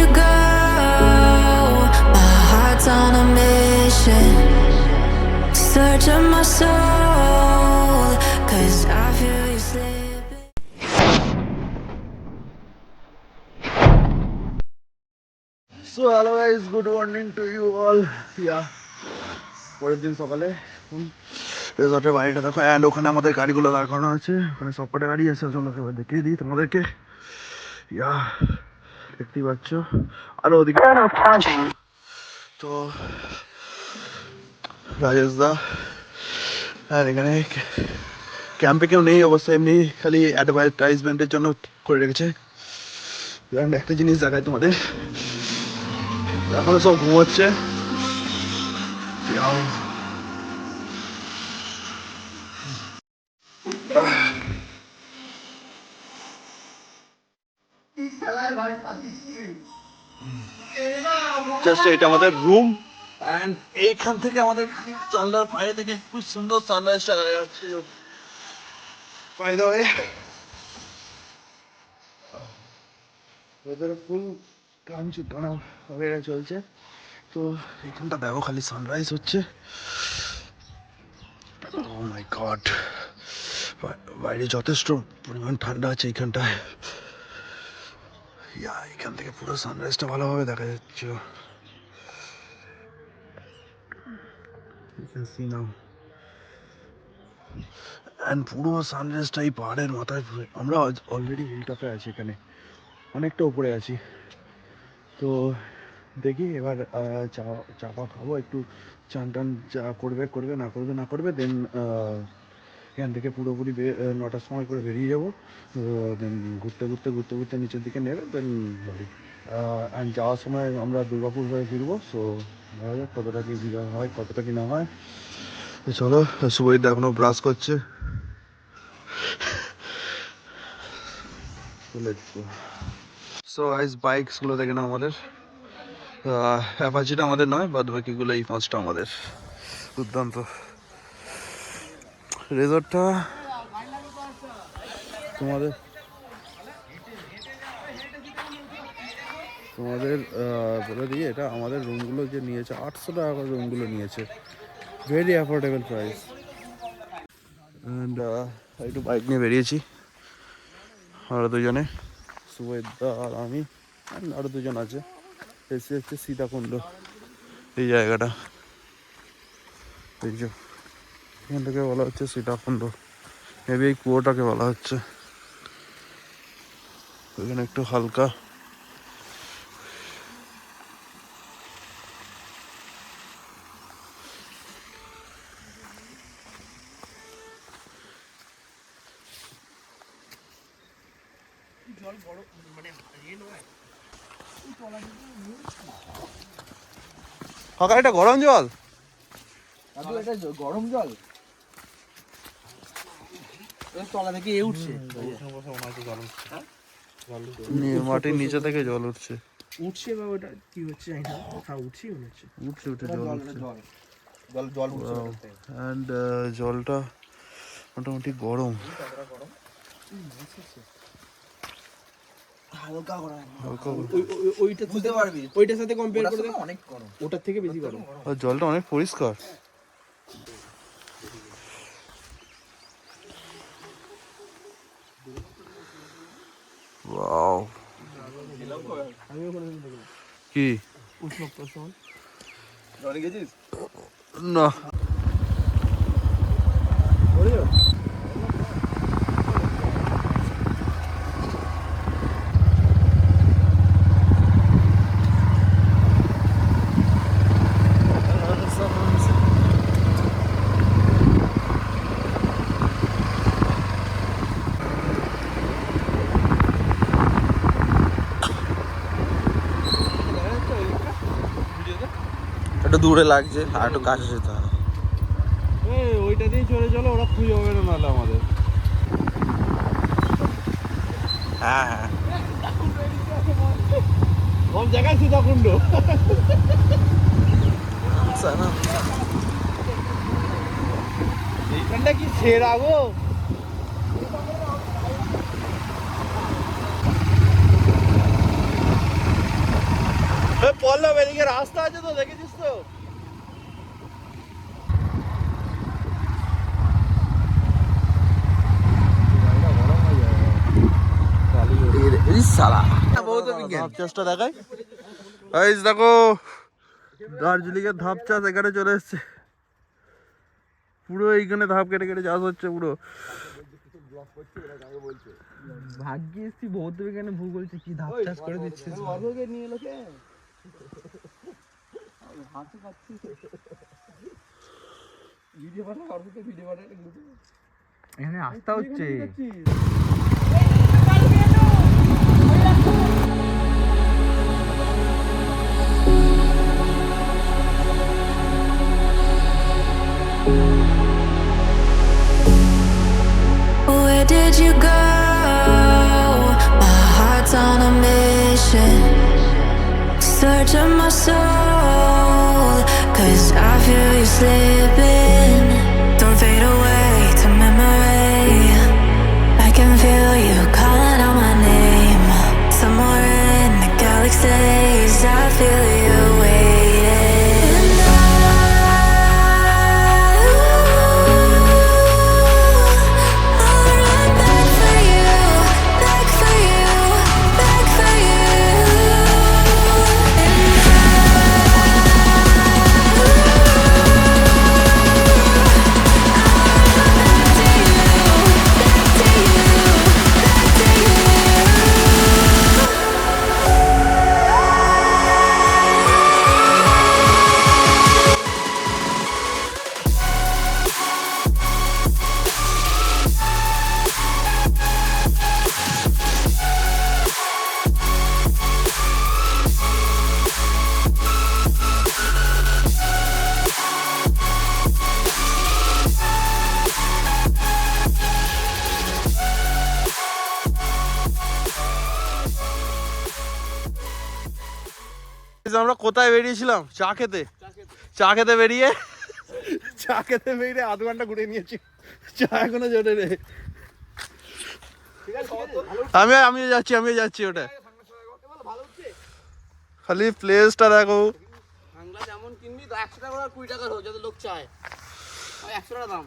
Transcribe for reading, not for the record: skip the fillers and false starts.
you go. My heart's on a mission, searching my soul, 'cause I feel you slipping. So hello guys, good morning to you all. Yeah, পরের দিন সকালে রিসর্টের বাড়িটা দেখো, and ওখানে আমাদের গাড়িগুলো দাঁড় করানো আছে, ওখানে সবকটা গাড়ি আছে, চলো এবার দেখিয়ে দিই তোমাদেরকে। ইয়া, দেখতেই পাচ্ছ, আরো ওদিকে তো রাজেশ দা, আর এখানে ক্যাম্পে কেউ নেই অবশ্য, এমনি খালি অ্যাডভার্টাইজমেন্টের জন্য করে রেখেছে। একটা জিনিস দেখায় তোমাদের, এখন সব ঘুমোচ্ছে। জাস্ট এটা আমাদের রুম, অ্যান্ড এইখান থেকে আমাদের জানলার বাইরে থেকে খুব সুন্দর সানরাইজটা দেখা যাচ্ছে। বাই দ্য ওয়ে, ওয়েদার ফুল টানা ওয়েদার চলছে। তো এখানটা দেখো, খালি সানরাইজ হচ্ছে। ও মাই গড, বাইরে যথেষ্ট পরিমাণ ঠান্ডা আছে এইখানটায়। ইয়া, এখান থেকে পুরো সানরাইজটা ভালোভাবে দেখা যাচ্ছে। You can see now. And পুরো সানরাইজটা এই পাহাড়ের মাথায়। আমরা অলরেডি হিল টপে আছি, এখানে অনেকটা উপরে আছি। তো দেখি এবার চাপা খাবো একটু, চান টান যা করবে করবে, না করবে না করবে, দেন এখান থেকে পুরোপুরি 9টার সময় করে বেরিয়ে যাবো। দেন ঘুরতে ঘুরতে ঘুরতে ঘুরতে নিচের দিকে নেবে, দেন বাড়ি। অ্যান্ড যাওয়ার সময় আমরা দুর্গাপুর হয়ে ফিরবো। সো দেখা যাক কতটা কি ভিড় হয়, কতটা কি না হয়। তো চলো, শুভজিৎ এখনো ব্রাশ করছে। সো গাইস, বাইকসগুলো দেখে নাও আমাদের। অ্যাপাচিটা আমাদের নয়, বাদ বাকিগুলো এই 5টা আমাদের। দুর্দান্ত রেজর্টটা তোমাদের বলে দিই, এটা আমাদের রুমগুলো যে নিয়েছে 800 টাকা করে রুমগুলো নিয়েছে, ভেরি অ্যাফোর্ডেবল প্রাইস। অ্যান্ড একটু বাইক নিয়ে বেরিয়েছি আমরা দুজনে, সুবেদা আর আমি, আরও দুজন আছে। এসে হচ্ছে সীতাকুণ্ড, এই জায়গাটা এই যে, এখান থেকে বলা হচ্ছে সীতাকুণ্ড, মেবি এই কুয়োটাকে বলা হচ্ছে। এখানে একটু হালকা ফাঁকা, এটা গরম জল, এটা গরম জল তলা থেকে উঠছে, মাটির নিচে থেকে জল উঠছে। উঠছে বা ওটা কি হচ্ছে জানি না, হ্যাঁ উঠছে মনে হচ্ছে, উঠছে জল উঠছে। জল উঠছে। অ্যান্ড জলটা মোটামুটি গরম, হালকা গরম, হালকা ওইটা বুঝতে পারবি, ওইটার সাথে কম্পেয়ার করে দেখ, অনেক গরম, ওটার থেকে বেশি গরম। আর জলটা অনেক পরিষ্কার। ওয়াও, কি উষ্ণ প্রশ্ন গেছিস না, একটু দূরে লাগছে, আর একটু কাছে যেতে হবে। ওইটা দিয়ে চলে চলো, ওরা খুঁজে হবে না নাহলে আমাদের। হ্যাঁ হ্যাঁ, কোন জায়গায় সীতাকুণ্ড, এইখানটা কি ছেড়া গো। পল্লব এদিকে রাস্তা আছে তো, দেখেছিস তো? ধাপ চাষটা দেখাই। দেখো দার্জিলিং এর ধাপ চাষ এখানে চলে এসছে। পুরো এইখানে ধাপ কেটে কেটে চাষ হচ্ছে পুরো। ভাগ্যে এসছি বৌদ্ধ বিজ্ঞানে ভূগোল কি ধাপ চাষ করে দিচ্ছে। নিয়ে এলো কে? এখানে আসতে হচ্ছে। Where did you go? My heart's on a mission, searching my soul, 'cause I feel you slipping. Don't fade away to memory. I can feel you calling out my name. Somewhere in the galaxies, I feel you waiting. And I'll run back for you, back for you, back for you. আমরা কোথায় বেরিয়েছিলাম? চা খেতে। চা খেতে বেরিয়ে আধ ঘন্টা ঘুরে নিয়েছি, চা এখনো জোটে রে। আমিও যাচ্ছি ওটা। খালি প্লেসটা দেখো। যেমন কিনবি 100 টাকা আর 20 টাকার হোক, যাতে লোক চায় 100 টাকা দাম।